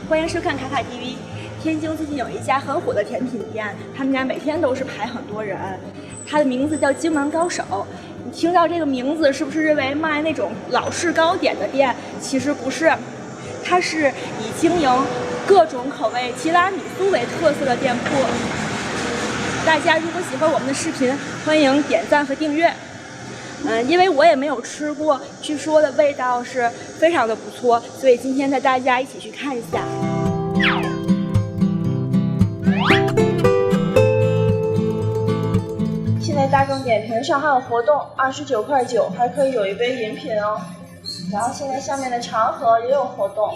欢迎收看卡卡 TV。天津最近有一家很火的甜品店，他们家每天都是排很多人。它的名字叫荆门高手。你听到这个名字，是不是认为卖那种老式糕点的店？其实不是，它是以经营各种口味提拉米苏为特色的店铺。大家如果喜欢我们的视频，欢迎点赞和订阅。因为我也没有吃过，据说的味道是非常的不错，所以今天带大家一起去看一下。现在大众点评上还有活动，29.9块，还可以有一杯饮品哦。然后现在下面的长盒也有活动，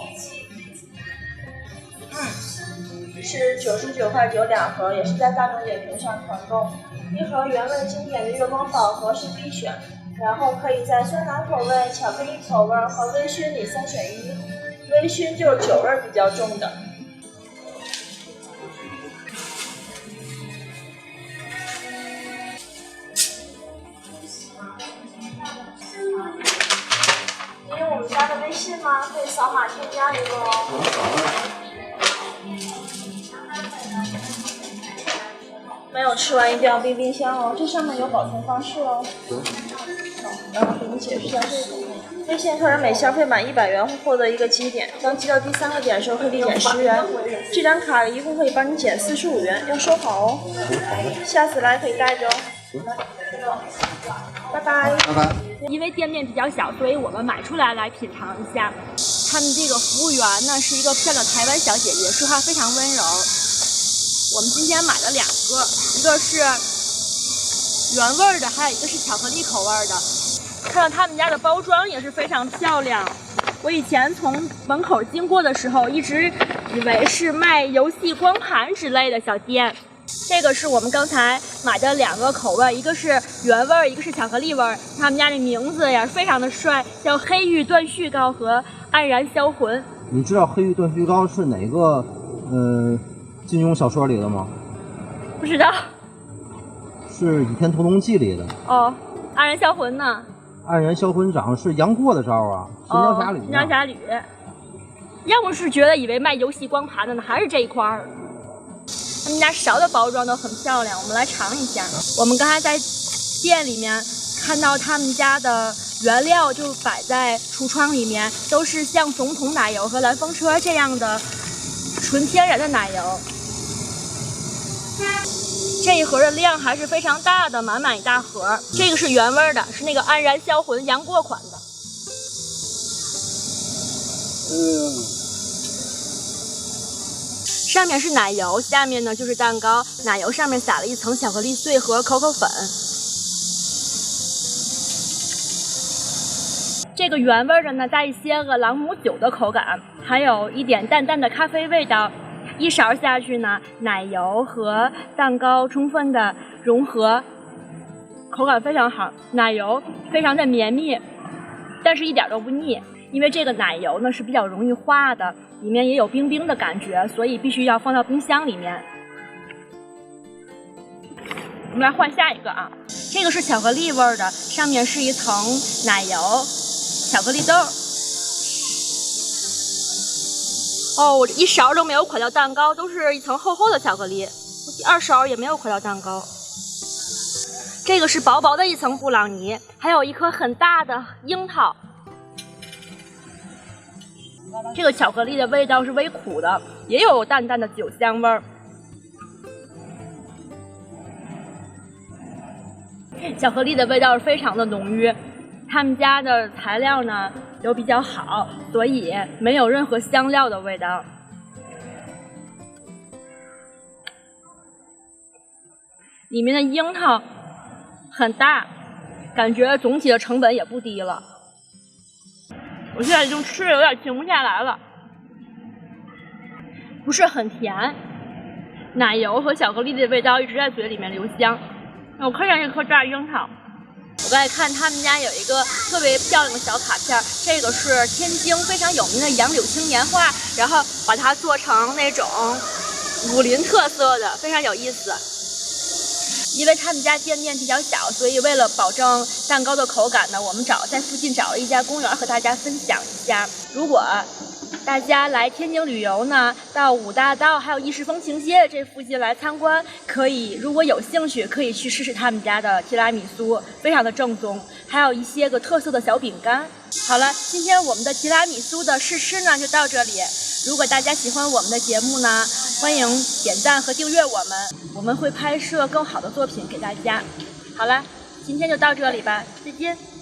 是99.9块2盒，也是在大众点评上团购。一盒原味经典的月光宝盒是必选，然后可以在酸奶口味、巧克力口味和微醺里3选1。微醺就是酒味比较重的。您有我们家的微信吗？可以扫码添加一个哦。没有吃完一定要冰冰箱哦，这上面有保存方式哦。然后给你解释一下这个。微信客人每消费满100元会获得一个积点，当积到第3个点的时候可以立减10元。这张卡一共可以帮你减45元，要收好哦。下次来可以带着哦。拜拜。拜拜。因为店面比较小，所以我们买出来品尝一下。他们这个服务员呢是一个漂亮台湾小姐姐，说话非常温柔。我们今天买了2个，一个是原味的，还有一个是巧克力口味的。看到他们家的包装也是非常漂亮。我以前从门口经过的时候，一直以为是卖游戏光盘之类的小店。这个是我们刚才买的2个口味，一个是原味，一个是巧克力味。他们家的名字呀非常的帅，叫黑玉断续糕和黯然销魂。你知道黑玉断续糕是哪个金庸小说里的吗？不知道。是《倚天屠龙记》里的。哦，黯然销魂呢？黯然销魂掌是杨过的招啊，神雕侠侣。神雕侠侣。要不是觉得以为卖游戏光盘的呢，还是这一块儿。他们家勺的包装都很漂亮，我们来尝一下。我们刚才在店里面看到他们家的原料就摆在橱窗里面，都是像总统奶油和蓝风车这样的纯天然的奶油。这一盒的量还是非常大的，满满一大盒。这个是原味的，是那个黯然销魂杨过款的。上面是奶油，下面呢就是蛋糕。奶油上面撒了一层巧克力碎和可可粉。这个原味的呢，带一些个朗姆酒的口感，还有一点淡淡的咖啡味道。一勺下去呢，奶油和蛋糕充分的融合，口感非常好。奶油非常的绵密，但是一点都不腻。因为这个奶油呢是比较容易化的，里面也有冰冰的感觉，所以必须要放到冰箱里面。我们来换下一个啊，这个是巧克力味的，上面是一层奶油、巧克力豆。哦，我一勺都没有垮掉蛋糕，都是一层厚厚的巧克力。我第2勺也没有垮掉蛋糕。这个是薄薄的一层布朗尼，还有一颗很大的樱桃。这个巧克力的味道是微苦的，也有淡淡的酒香味儿。巧克力的味道是非常的浓郁，他们家的材料呢都比较好，所以没有任何香料的味道。里面的樱桃很大，感觉总体的成本也不低了。我现在已经吃的有点停不下来了，不是很甜，奶油和巧克力的味道一直在嘴里面留香。我看见这颗大樱桃。我刚才看他们家有一个特别漂亮的小卡片，这个是天津非常有名的杨柳青年画，然后把它做成那种武林特色的，非常有意思。因为他们家店面比较小，所以为了保证蛋糕的口感呢，我们在附近找了一家公园和大家分享一下。如果大家来天津旅游呢，到五大道还有意式风情街这附近来参观，可以如果有兴趣，可以去试试他们家的提拉米苏，非常的正宗，还有一些个特色的小饼干。好了，今天我们的提拉米苏的试吃呢就到这里。如果大家喜欢我们的节目呢，欢迎点赞和订阅我们会拍摄更好的作品给大家。好了，今天就到这里吧，再见。